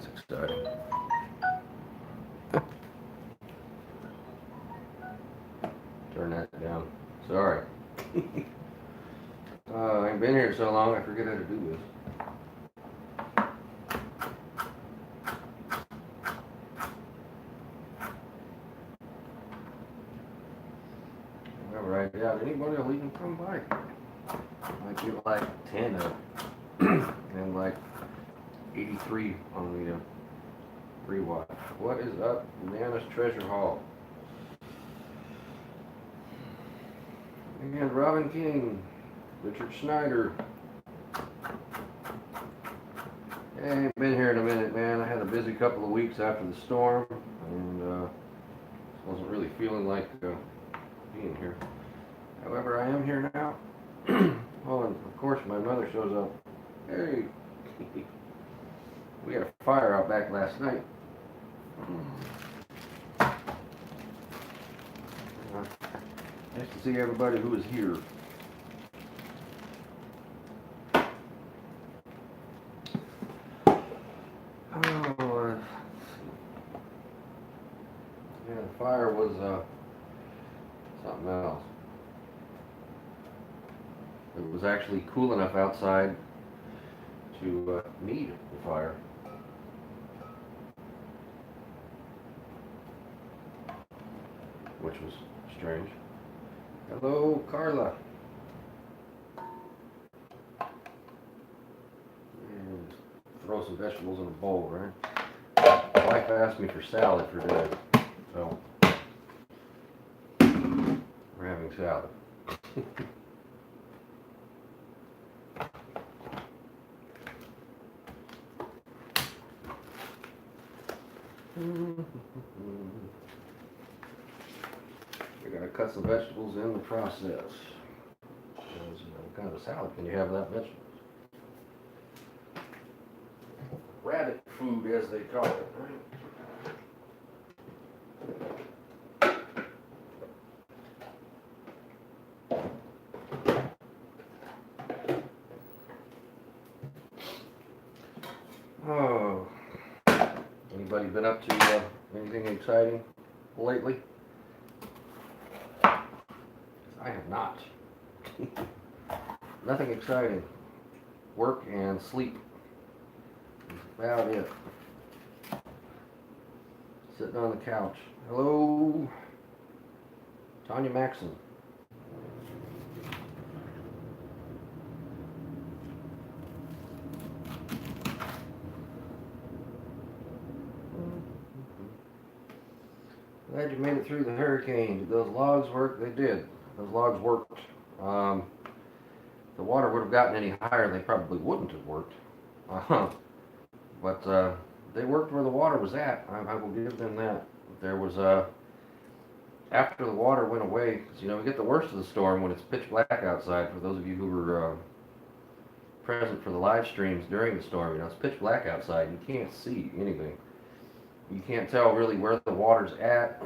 That's exciting. Turn that down. Sorry. I ain't been here so long, I forget how to do this. Alright, yeah, anybody will even come by. I get like 10 and like 83 on the rewatch. What is up, Nana's Treasure Hall? And Robin King, Richard Schneider. I ain't been here in a minute, man. I had a busy couple of weeks after the storm, and wasn't really feeling like being here. However, I am here now. Oh, and of course my mother shows up. Hey, we had a fire out back last night. Nice to see everybody who is here. Oh, yeah, the fire was something else. It was actually cool enough outside to need the fire. Which was strange. Hello, Carla. And throw some vegetables in a bowl, right? My wife asked me for salad for dinner, so we're having salad. We're gonna cut some vegetables in the process. What kind of salad can you have without vegetables? Rabbit food, as they call it, right? Oh, anybody been up to anything exciting lately? I have not. Nothing exciting. Work and sleep. That's about it. Sitting on the couch. Hello, Tanya Maxon. Glad you made it through the hurricane. Did those logs work? They did. Those logs worked. If the water would have gotten any higher, they probably wouldn't have worked. But they worked where the water was at. I will give them that. There was after the water went away, because you know we get the worst of the storm when it's pitch black outside. For those of you who were present for the live streams during the storm, you know it's pitch black outside. You can't see anything. You can't tell really where the water's at.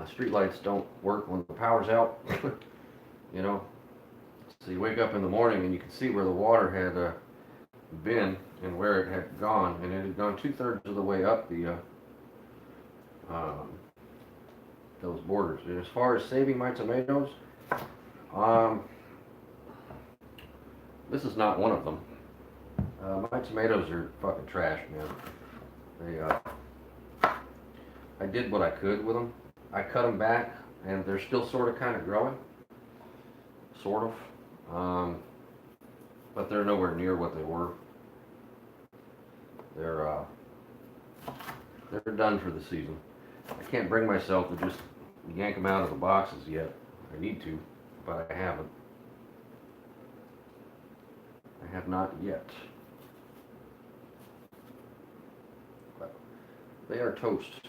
Street lights don't work when the power's out. You know, so you wake up in the morning and you can see where the water had been and where it had gone, and it had gone 2/3 of the way up the those borders. And as far as saving my tomatoes, this is not one of them. My tomatoes are fucking trash, man. They I did what I could with them. I cut them back, and they're still sort of kind of growing. Sort of. But they're nowhere near what they were. They're done for the season. I can't bring myself to just yank them out of the boxes yet. I need to, but I haven't. I have not yet. But they are toast.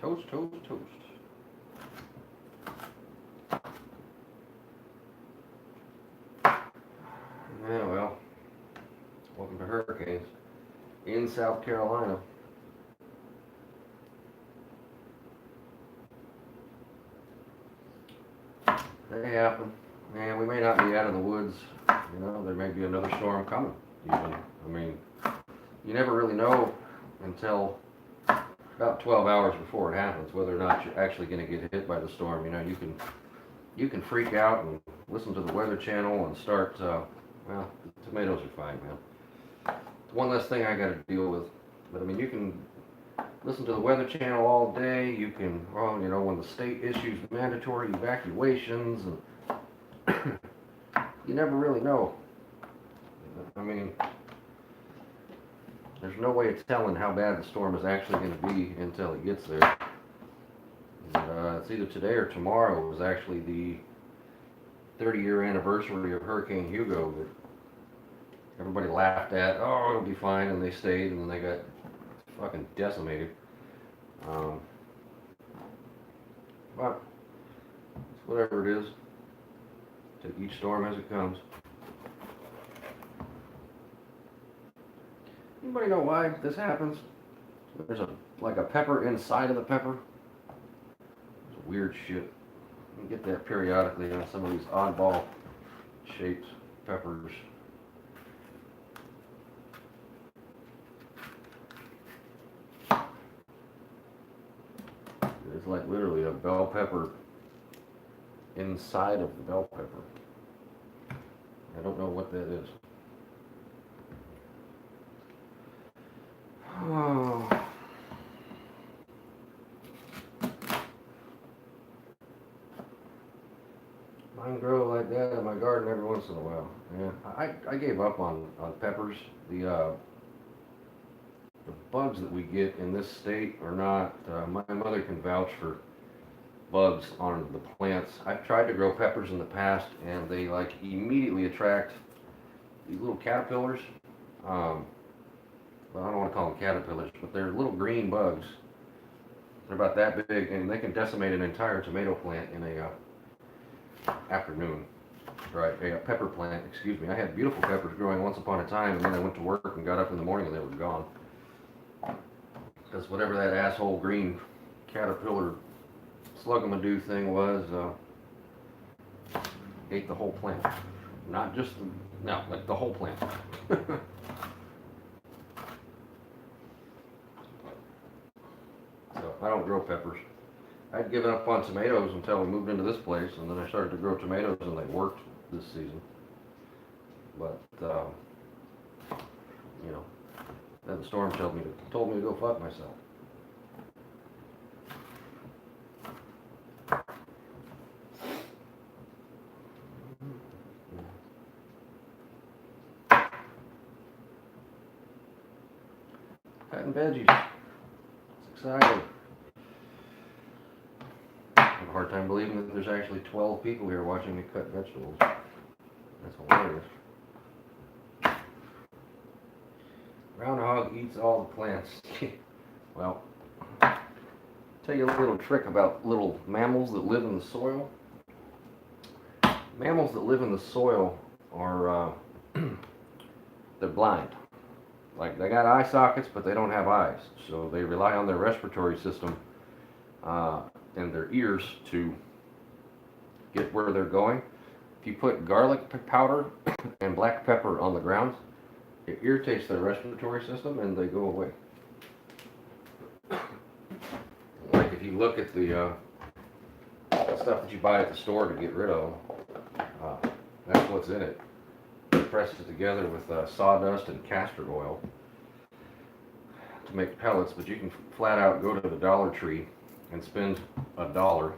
Toast, toast, toast. Yeah, well, welcome to hurricanes in South Carolina. They happen. Man, we may not be out of the woods You know, there may be another storm coming, even. I mean, you never really know until about 12 hours before it happens whether or not you're actually going to get hit by the storm. You know, you can freak out and listen to the Weather Channel and start, well, the tomatoes are fine, man. It's one less thing I got to deal with. But I mean, you can listen to the Weather Channel all day. You can, well, you know, when the state issues mandatory evacuations, and you never really know. I mean, there's no way of telling how bad the storm is actually going to be until it gets there. It's either today or tomorrow. It was actually the 30-year anniversary of Hurricane Hugo that everybody laughed at. Oh, it'll be fine, and they stayed, and then they got fucking decimated. But it's whatever it is. Take each storm as it comes. Anybody know why this happens? There's like a pepper inside of the pepper. It's weird shit. You get that periodically on some of these oddball shaped peppers. It's like literally a bell pepper inside of the bell pepper. I don't know what that is. Oh. Mine grow like that in my garden every once in a while. Yeah, I gave up on peppers. The bugs that we get in this state are not. My mother can vouch for bugs on the plants. I've tried to grow peppers in the past, and they like immediately attract these little caterpillars. Well, I don't want to call them caterpillars, but they're little green bugs. They're about that big, and they can decimate an entire tomato plant in a afternoon. Right, a pepper plant, excuse me. I had beautiful peppers growing once upon a time, and then I went to work and got up in the morning and they were gone. Because whatever that asshole green caterpillar slug-a-ma-doo thing was, ate the whole plant. Not just the, no, like the whole plant. So I don't grow peppers. I'd given up on tomatoes until we moved into this place, and then I started to grow tomatoes, and they worked this season. But you know, then the storm told me to go fuck myself. Cutting veggies. It's exciting. I have a hard time believing that there's actually 12 people here watching me cut vegetables. That's hilarious. Groundhog eats all the plants. Well, I'll tell you a little trick about little mammals that live in the soil. Mammals that live in the soil are, they're blind. Like, they got eye sockets, but they don't have eyes. So they rely on their respiratory system and their ears to get where they're going. If you put garlic powder and black pepper on the ground, it irritates their respiratory system and they go away. Like if you look at the stuff that you buy at the store to get rid of, that's what's in it. You press it together with sawdust and castor oil to make pellets, but you can flat out go to the Dollar Tree and spend $1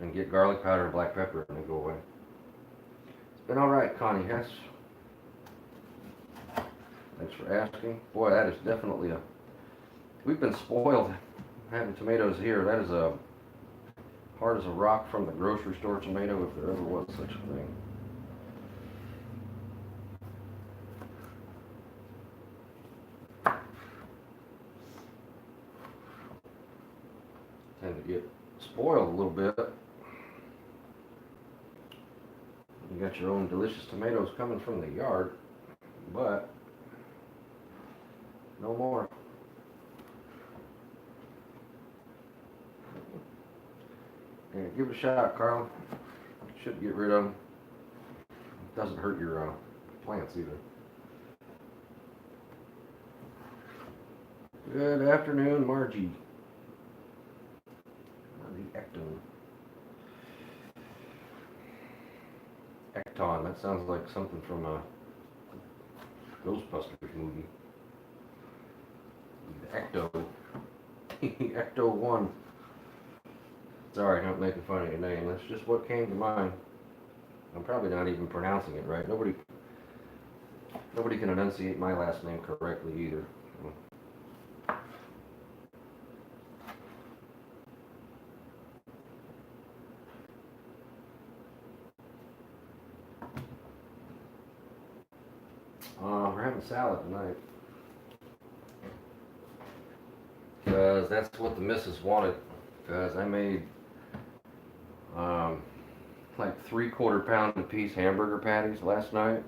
and get garlic powder and black pepper and they go away. It's been alright, Connie Hess. Thanks for asking. Boy, that is definitely a... We've been spoiled having tomatoes here. That is a hard as a rock from the grocery store tomato, if there ever was such a thing. Tend to get spoiled a little bit. You got your own delicious tomatoes coming from the yard, but no more. Yeah, give it a shot, Carl. Should get rid of them. doesn't hurt your plants either. Good afternoon, Margie. The Ecton. That sounds like something from a Ghostbusters movie. The Ecto. Ecto 1. Sorry, not making fun of your name. That's just what came to mind. I'm probably not even pronouncing it right. Nobody can enunciate my last name correctly either. We're having salad tonight. Because that's what the missus wanted. Because I made like 3/4 pound apiece hamburger patties last night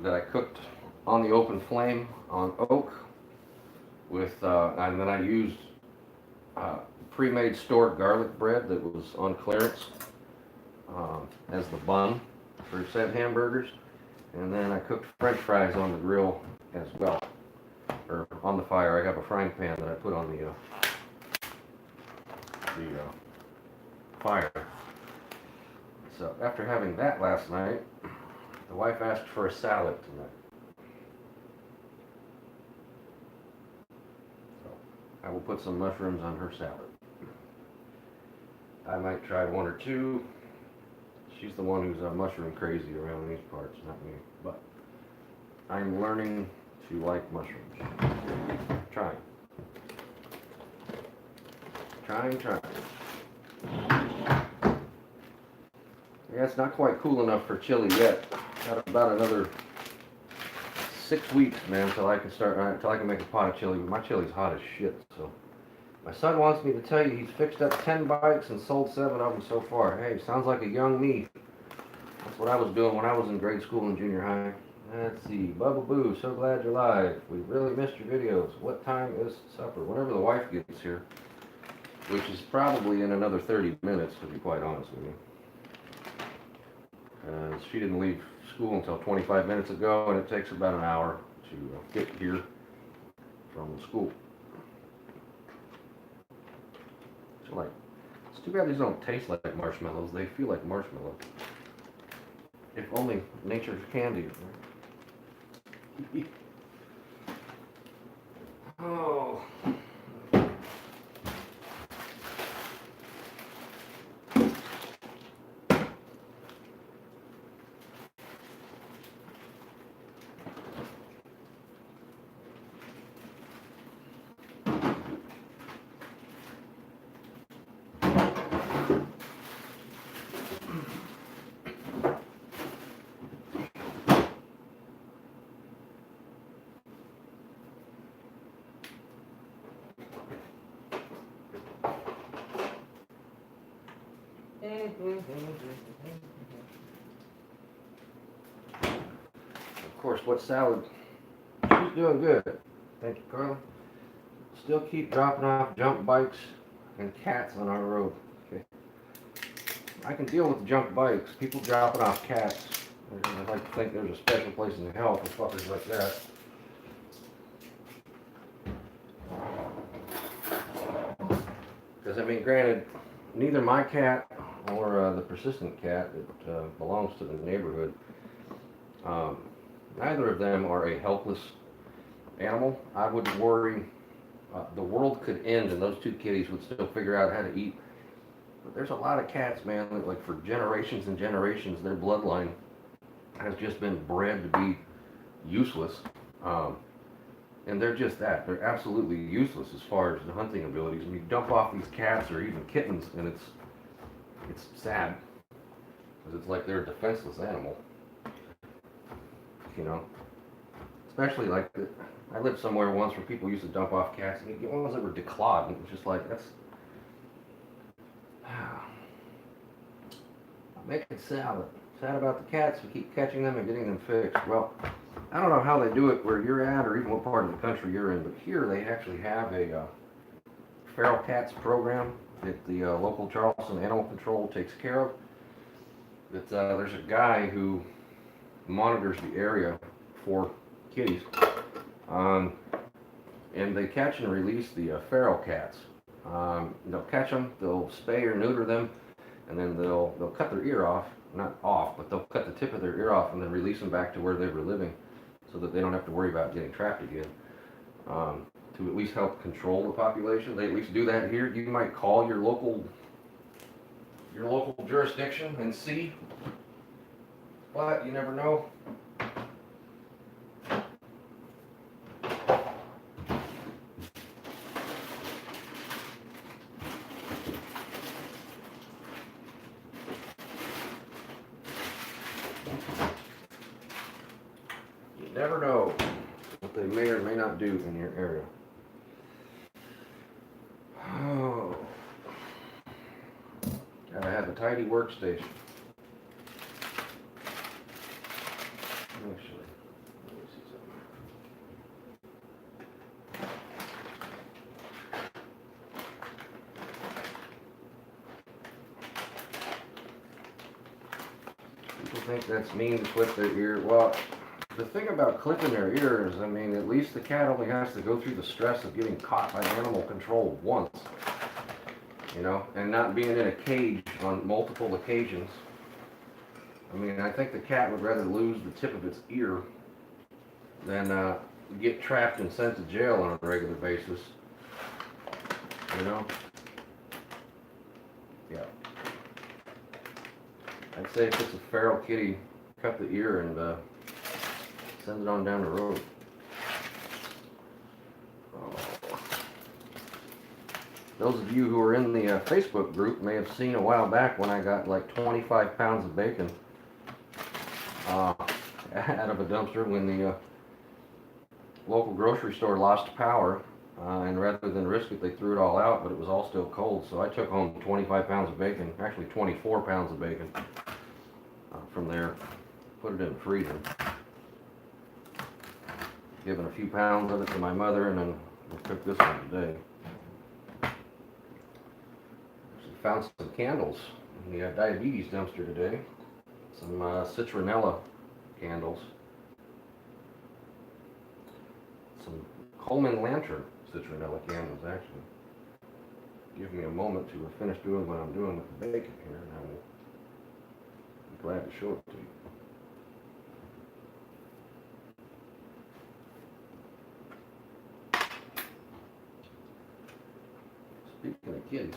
that I cooked on the open flame on oak with, and then I used pre-made stored garlic bread that was on clearance as the bun for said hamburgers. And then I cooked French fries on the grill as well, or on the fire. I have a frying pan that I put on the fire. So after having that last night, the wife asked for a salad tonight. So I will put some mushrooms on her salad. I might try one or two. She's the one who's mushroom crazy around these parts, not me. But I'm learning to like mushrooms. Trying. Yeah, it's not quite cool enough for chili yet. Got about another 6 weeks, man, till I can make a pot of chili. But my chili's hot as shit, so. My son wants me to tell you he's fixed up 10 bikes and sold 7 of them so far. Hey, sounds like a young me. That's what I was doing when I was in grade school and junior high. Let's see. Bubba Boo, so glad you're live. We really missed your videos. What time is supper? Whenever the wife gets here, which is probably in another 30 minutes, to be quite honest with you. She didn't leave school until 25 minutes ago, and it takes about an hour to get here from the school. Like, it's too bad these don't taste like marshmallows. They feel like marshmallow. If only nature's candy. Right? Oh. Of course, what salad? She's doing good. Thank you, Carla. Still keep dropping off junk bikes and cats on our road. Okay. I can deal with junk bikes. People dropping off cats. I like to think there's a special place in hell for fuckers like that. Because, I mean, granted, neither my cat or the persistent cat that belongs to the neighborhood, neither of them are a helpless animal. I wouldn't worry. The world could end and those two kitties would still figure out how to eat. But there's a lot of cats, man, that, like, for generations and generations, their bloodline has just been bred to be useless. And they're just that. They're absolutely useless as far as the hunting abilities. And you dump off these cats or even kittens, and it's sad. Because it's like they're a defenseless animal. You know? Especially like, I lived somewhere once where people used to dump off cats, and you get ones that were declawed, and it was just like, that's... Making salad. Sad about the cats, we keep catching them and getting them fixed. Well, I don't know how they do it where you're at or even what part of the country you're in, but here they actually have a feral cats program that the local Charleston Animal Control takes care of. It's, there's a guy who monitors the area for kitties, um, and they catch and release the feral cats. They'll catch them, they'll spay or neuter them, and then they'll cut their ear off, not off, but they'll cut the tip of their ear off and then release them back to where they were living, so that they don't have to worry about getting trapped again. To at least help control the population, they at least do that here. You might call your local jurisdiction and see, but you never know. You never know what they may or may not do in your area. Oh, gotta have a tidy workstation. Actually, let me see something. People think that's mean to clip their ear. Well, the thing about clipping their ears, I mean, at least the cat only has to go through the stress of getting caught by animal control once, you know, and not being in a cage on multiple occasions. I mean, I think the cat would rather lose the tip of its ear than get trapped and sent to jail on a regular basis, you know? Yeah. I'd say if it's a feral kitty, cut the ear and send it on down the road. Those of you who are in the Facebook group may have seen a while back when I got like 25 pounds of bacon out of a dumpster when the local grocery store lost power, and rather than risk it, they threw it all out, but it was all still cold. So I took home 25 pounds of bacon, actually 24 pounds of bacon from there, put it in the freezer. Given a few pounds of it to my mother, and then we cooked this one today. Found some candles in the diabetes dumpster today. Some citronella candles. Some Coleman lantern citronella candles, actually. Give me a moment to finish doing what I'm doing with the bacon here, and I will be glad to show it to you. Speaking of kitties,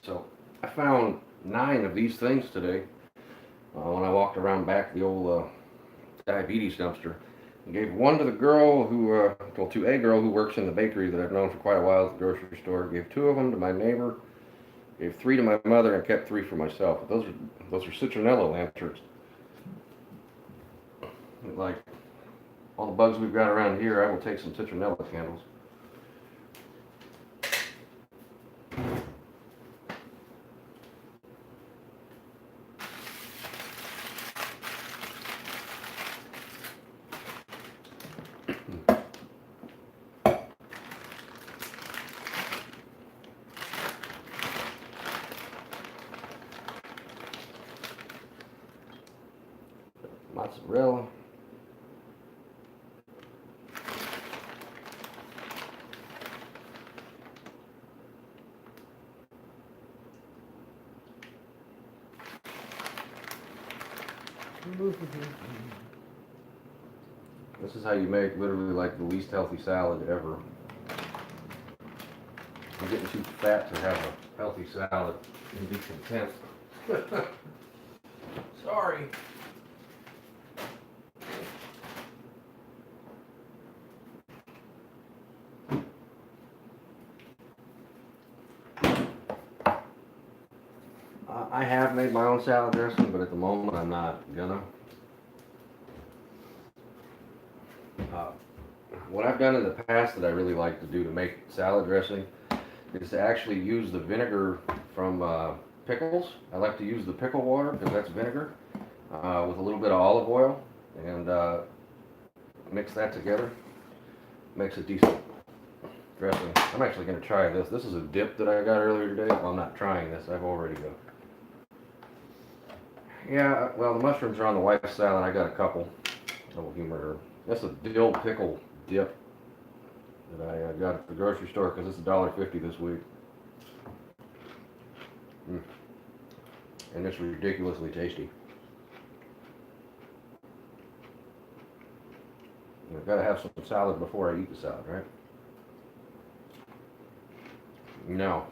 so I found 9 of these things today when I walked around back the old diabetes dumpster. I gave one to the girl who, well, to a girl who works in the bakery that I've known for quite a while at the grocery store. Gave 2 of them to my neighbor. Gave 3 to my mother and kept 3 for myself. Those are citronella lanterns. Like all the bugs we've got around here, I will take some citronella candles. Mozzarella. This is how you make literally like the least healthy salad ever. I'm getting too fat to have a healthy salad and be content. Sorry. I have made my own salad dressing, but at the moment I'm not gonna. What I've done in the past that I really like to do to make salad dressing is to actually use the vinegar from pickles. I like to use the pickle water because that's vinegar. with a little bit of olive oil and mix that together. Makes a decent dressing. I'm actually going to try this. This is a dip that I got earlier today. Well, I'm not trying this. I've already got. Yeah, well, the mushrooms are on the wife's salad. I got a couple. I will humor her. That's a dill pickle dip that I got at the grocery store because it's $1.50 this week. And it's ridiculously tasty. I've got to have some salad before I eat the salad, right? No.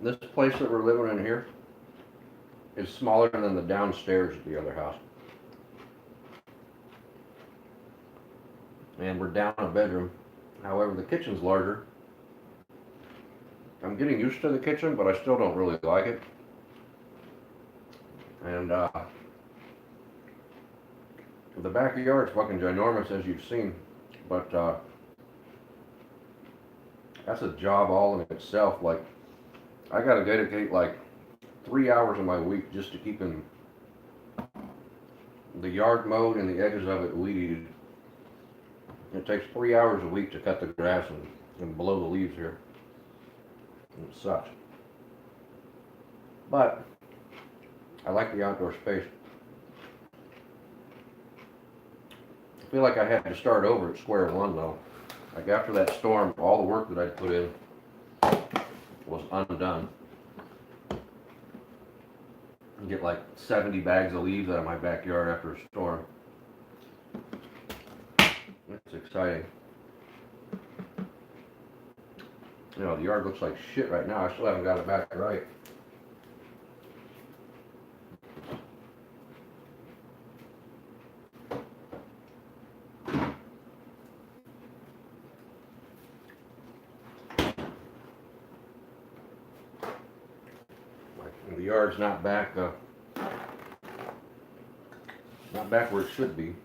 This place that we're living in here is smaller than the downstairs at the other house. And we're down a bedroom. However, the kitchen's larger. I'm getting used to the kitchen, but I still don't really like it. And the backyard's fucking ginormous, as you've seen. But that's a job all in itself. Like, I gotta dedicate like 3 hours of my week just to keeping the yard mowed and the edges of it weed eated. It takes 3 hours a week to cut the grass and blow the leaves here. It sucks. But I like the outdoor space. I feel like I had to start over at square one though. Like after that storm, all the work that I'd put in was undone. Get like 70 bags of leaves out of my backyard after a storm. It's exciting. You know, the yard looks like shit right now. I still haven't got it back right. The yard's not back where it should be.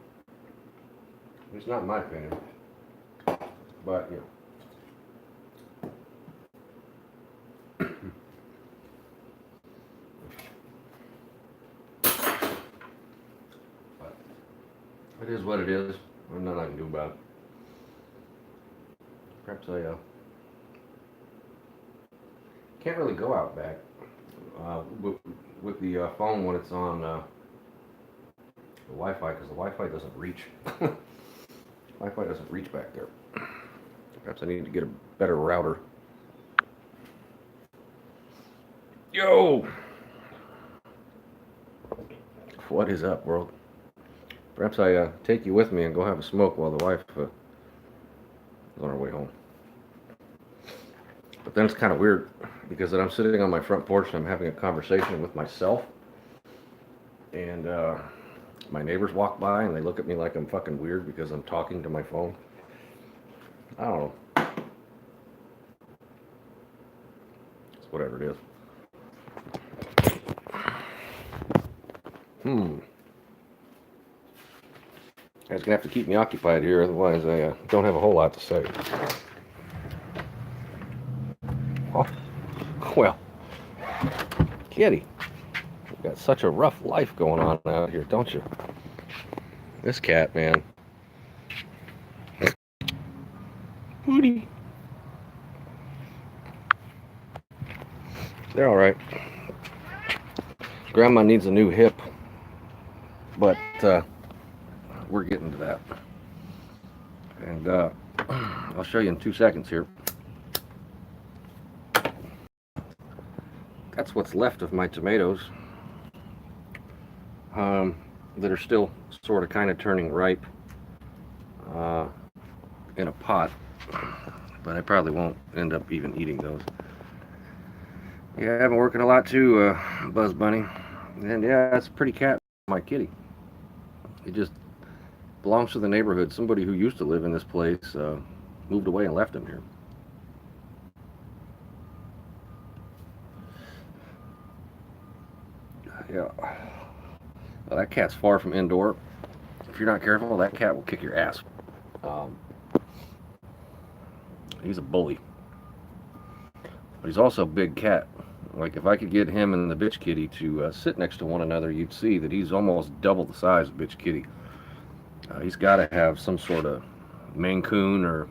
It's not in my opinion. But, you know. But it is what it is. There's nothing I can do about it. Perhaps I can't really go out back with the phone when it's on the Wi-Fi, because the Wi-Fi doesn't reach. Wi-Fi doesn't reach back there. Perhaps I need to get a better router. Yo! What is up, world? Perhaps I take you with me and go have a smoke while the wife is on her way home. But then it's kind of weird because then I'm sitting on my front porch and I'm having a conversation with myself, and my neighbors walk by and they look at me like I'm fucking weird because I'm talking to my phone. I don't know. It's whatever it is. Guys gonna have to keep me occupied here, otherwise I don't have a whole lot to say. Oh, well, kitty, you got such a rough life going on out here, don't you? This cat, man. Hootie. They're all right. Grandma needs a new hip, but we're getting to that. And I'll show you in 2 seconds here. That's what's left of my tomatoes that are still sort of kind of turning ripe in a pot, but I probably won't end up even eating those. Yeah, I've been working a lot too, Buzz Bunny, and yeah, that's a pretty cat, my kitty. It just belongs to the neighborhood. Somebody who used to live in this place moved away and left him here. Yeah. Well, that cat's far from indoor. If you're not careful, that cat will kick your ass. He's a bully. But he's also a big cat. Like if I could get him and the bitch kitty to sit next to one another, you'd see that he's almost double the size of bitch kitty. He's got to have some sort of Maine Coon or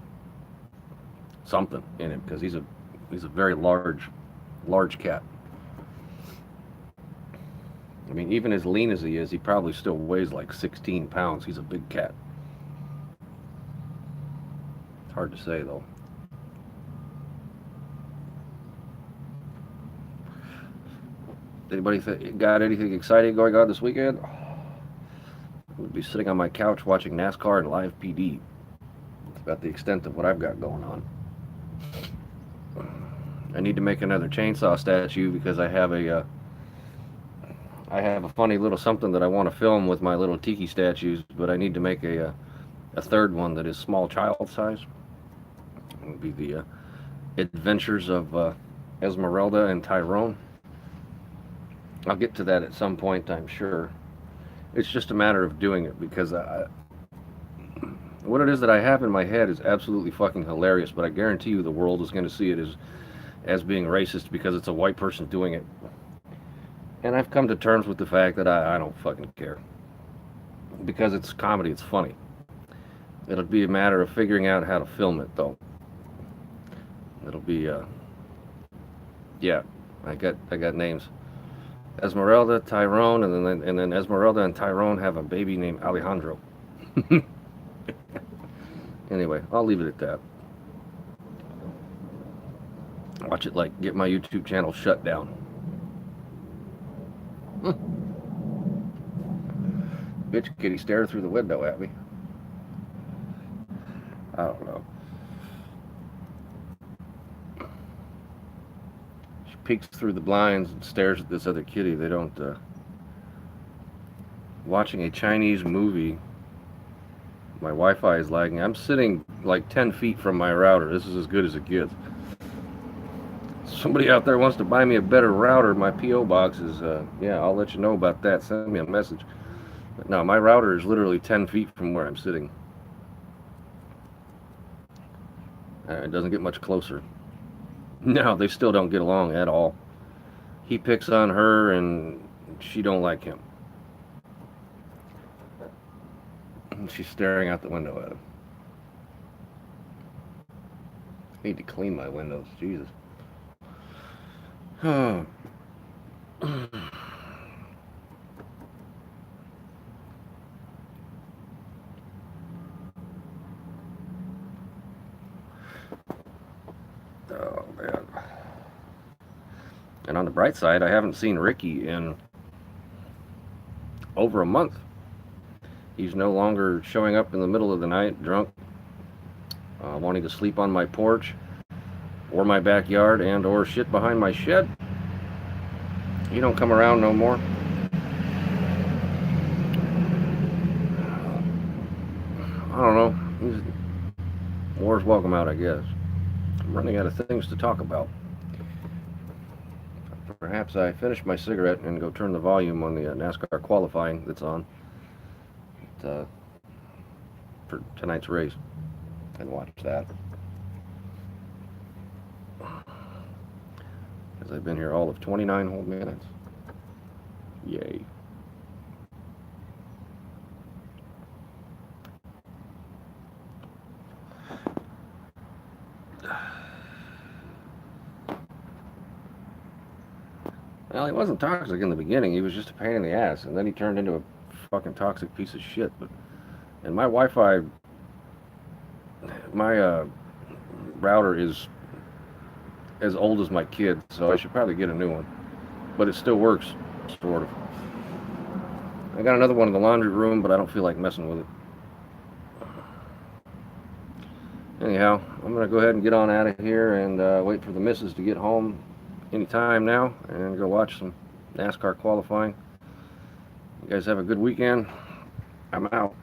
something in him because he's a very large cat. I mean, even as lean as he is, he probably still weighs like 16 pounds. He's a big cat. It's hard to say though. Anybody got anything exciting going on this weekend? I'll be sitting on my couch watching NASCAR and live PD. It's about the extent of what I've got going on. I need to make another chainsaw statue because I have a funny little something that I want to film with my little tiki statues, but I need to make a third one that is small child size. It would be the adventures of Esmeralda and Tyrone. I'll get to that at some point, I'm sure. It's just a matter of doing it because what it is that I have in my head is absolutely fucking hilarious, but I guarantee you the world is going to see it as being racist because it's a white person doing it. And I've come to terms with the fact that I don't fucking care. Because it's comedy, it's funny. It'll be a matter of figuring out how to film it, though. It'll be, yeah, I got names. Esmeralda, Tyrone, and then Esmeralda and Tyrone have a baby named Alejandro. Anyway, I'll leave it at that. Watch it like get my YouTube channel shut down. Bitch kitty stared through the window at me. I don't know. She peeks through the blinds and stares at this other kitty. They don't, watching a Chinese movie. My Wi-Fi is lagging. I'm sitting like 10 feet from my router. This is as good as it gets. Somebody out there wants to buy me a better router. My P.O. box is, yeah, I'll let you know about that. Send me a message. But no, my router is literally 10 feet from where I'm sitting. It doesn't get much closer. No, they still don't get along at all. He picks on her and she don't like him. And she's staring out the window at him. I need to clean my windows. Jesus. Oh. Oh, man. And on the bright side, I haven't seen Ricky in over a month. He's no longer showing up in the middle of the night drunk, wanting to sleep on my porch or my backyard and or shit behind my shed. He don't come around no more. I don't know. War's welcome out, I guess. I'm running out of things to talk about. Perhaps I finish my cigarette and go turn the volume on the NASCAR qualifying that's on for tonight's race and watch that. Because I've been here all of 29 whole minutes. Yay. Well, he wasn't toxic in the beginning. He was just a pain in the ass, and then he turned into a fucking toxic piece of shit. And my Wi-Fi, my router is as old as my kid, so I should probably get a new one. But it still works, sort of. I got another one in the laundry room, but I don't feel like messing with it. Anyhow, I'm going to go ahead and get on out of here and wait for the missus to get home anytime now and go watch some NASCAR qualifying. You guys have a good weekend. I'm out.